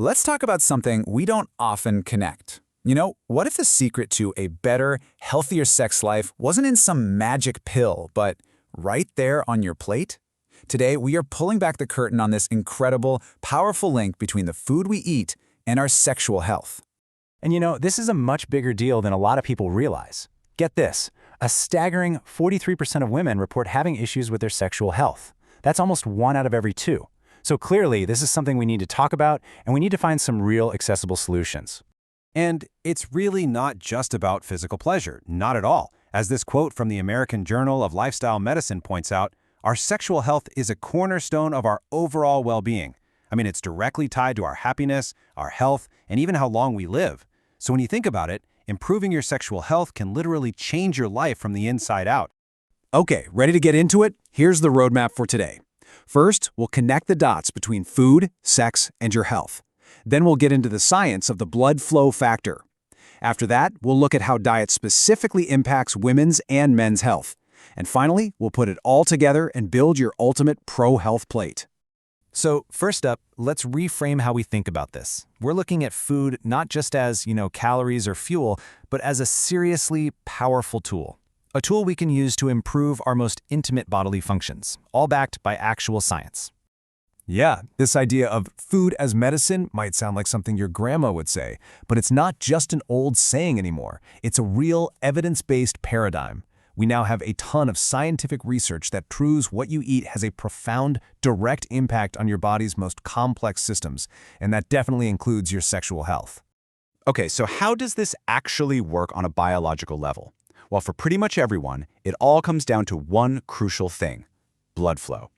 Let's talk about something we don't often connect. What if the secret to a better, healthier sex life wasn't in some magic pill, but right there on your plate? Today, we are pulling back the curtain on this incredible, powerful link between the food we eat and our sexual health. And this is a much bigger deal than a lot of people realize. Get this, a staggering 43% of women report having issues with their sexual health. That's almost 1 out of every 2. So clearly, this is something we need to talk about, and we need to find some real accessible solutions. And it's really not just about physical pleasure, not at all. As this quote from the American Journal of Lifestyle Medicine points out, our sexual health is a cornerstone of our overall well-being. It's directly tied to our happiness, our health, and even how long we live. So when you think about it, improving your sexual health can literally change your life from the inside out. Okay, ready to get into it? Here's the roadmap for today. First, we'll connect the dots between food, sex, and your health. Then we'll get into the science of the blood flow factor. After that, we'll look at how diet specifically impacts women's and men's health. And finally, we'll put it all together and build your ultimate pro-health plate. So first up, let's reframe how we think about this. We're looking at food not just as, calories or fuel, but as a seriously powerful tool. A tool we can use to improve our most intimate bodily functions, all backed by actual science. Yeah, this idea of food as medicine might sound like something your grandma would say, but it's not just an old saying anymore. It's a real evidence-based paradigm. We now have a ton of scientific research that proves what you eat has a profound, direct impact on your body's most complex systems, and that definitely includes your sexual health. Okay, so how does this actually work on a biological level? Well, for pretty much everyone, it all comes down to one crucial thing: blood flow.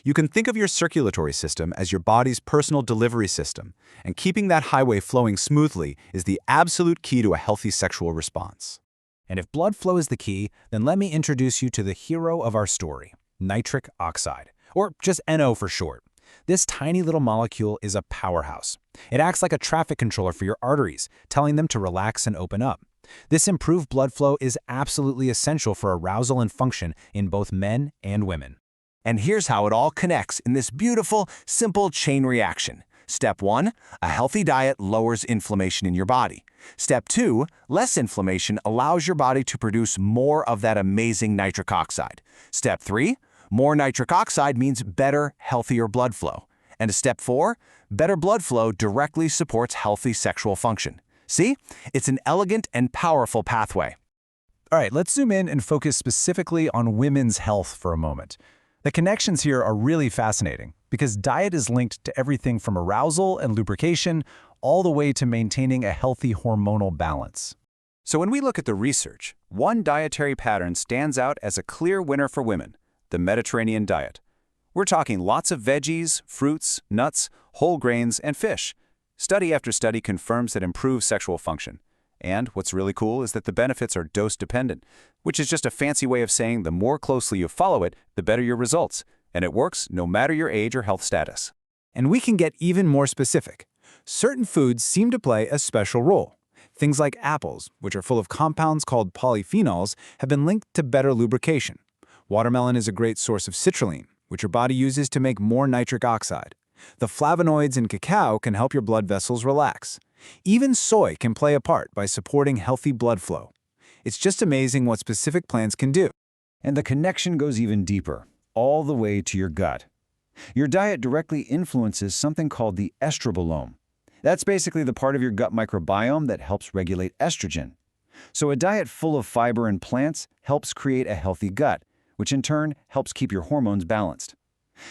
You can think of your circulatory system as your body's personal delivery system, and keeping that highway flowing smoothly is the absolute key to a healthy sexual response. And if blood flow is the key, then let me introduce you to the hero of our story, nitric oxide, or just NO for short. This tiny little molecule is a powerhouse. It acts like a traffic controller for your arteries, telling them to relax and open up. This improved blood flow is absolutely essential for arousal and function in both men and women. And here's how it all connects in this beautiful, simple chain reaction. Step 1, a healthy diet lowers inflammation in your body. Step 2, less inflammation allows your body to produce more of that amazing nitric oxide. Step 3, more nitric oxide means better, healthier blood flow. And step 4, better blood flow directly supports healthy sexual function. See? It's an elegant and powerful pathway. All right, let's zoom in and focus specifically on women's health for a moment. The connections here are really fascinating because diet is linked to everything from arousal and lubrication all the way to maintaining a healthy hormonal balance. So when we look at the research, one dietary pattern stands out as a clear winner for women: the Mediterranean diet. We're talking lots of veggies, fruits, nuts, whole grains, and fish. Study after study confirms that improves sexual function. And what's really cool is that the benefits are dose-dependent, which is just a fancy way of saying the more closely you follow it, the better your results. And it works no matter your age or health status. And we can get even more specific. Certain foods seem to play a special role. Things like apples, which are full of compounds called polyphenols, have been linked to better lubrication. Watermelon is a great source of citrulline, which your body uses to make more nitric oxide. The flavonoids in cacao can help your blood vessels relax. Even soy can play a part by supporting healthy blood flow. It's just amazing what specific plants can do. And the connection goes even deeper, all the way to your gut. Your diet directly influences something called the estrobolome. That's basically the part of your gut microbiome that helps regulate estrogen. So a diet full of fiber and plants helps create a healthy gut, which in turn helps keep your hormones balanced.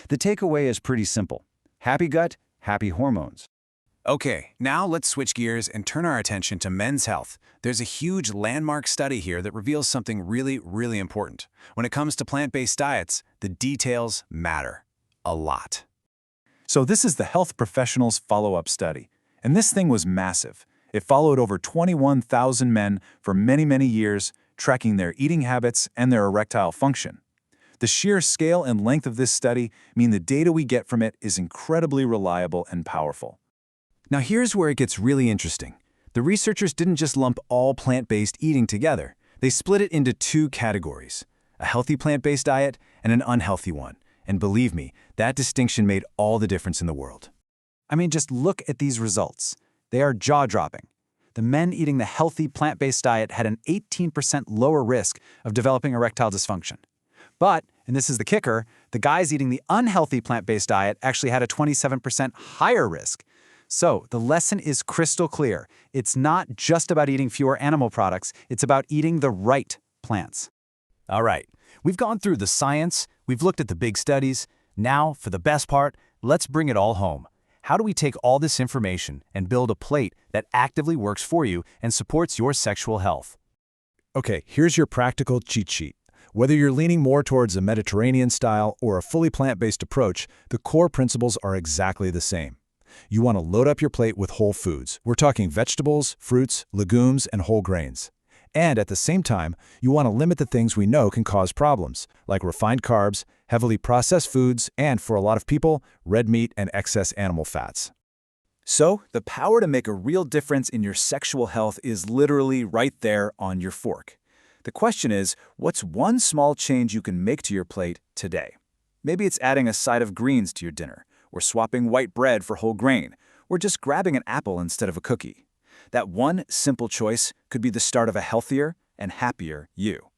The takeaway is pretty simple. Happy gut, happy hormones. Okay, now let's switch gears and turn our attention to men's health. There's a huge landmark study here that reveals something really, really important. When it comes to plant-based diets, the details matter a lot. So this is the Health Professionals Follow-Up Study, and this thing was massive. It followed over 21,000 men for many, many years, tracking their eating habits and their erectile function. The sheer scale and length of this study mean the data we get from it is incredibly reliable and powerful. Now here's where it gets really interesting. The researchers didn't just lump all plant-based eating together. They split it into 2 categories: a healthy plant-based diet and an unhealthy one. And believe me, that distinction made all the difference in the world. I mean, just look at these results. They are jaw-dropping. The men eating the healthy plant-based diet had an 18% lower risk of developing erectile dysfunction. But, and this is the kicker, the guys eating the unhealthy plant-based diet actually had a 27% higher risk. So, the lesson is crystal clear. It's not just about eating fewer animal products, it's about eating the right plants. All right, we've gone through the science, we've looked at the big studies. Now, for the best part, let's bring it all home. How do we take all this information and build a plate that actively works for you and supports your sexual health? Okay, here's your practical cheat sheet. Whether you're leaning more towards a Mediterranean style or a fully plant-based approach, the core principles are exactly the same. You want to load up your plate with whole foods. We're talking vegetables, fruits, legumes, and whole grains. And at the same time, you want to limit the things we know can cause problems, like refined carbs, heavily processed foods, and, for a lot of people, red meat and excess animal fats. So, the power to make a real difference in your sexual health is literally right there on your fork. The question is, what's one small change you can make to your plate today? Maybe it's adding a side of greens to your dinner, or swapping white bread for whole grain, or just grabbing an apple instead of a cookie. That one simple choice could be the start of a healthier and happier you.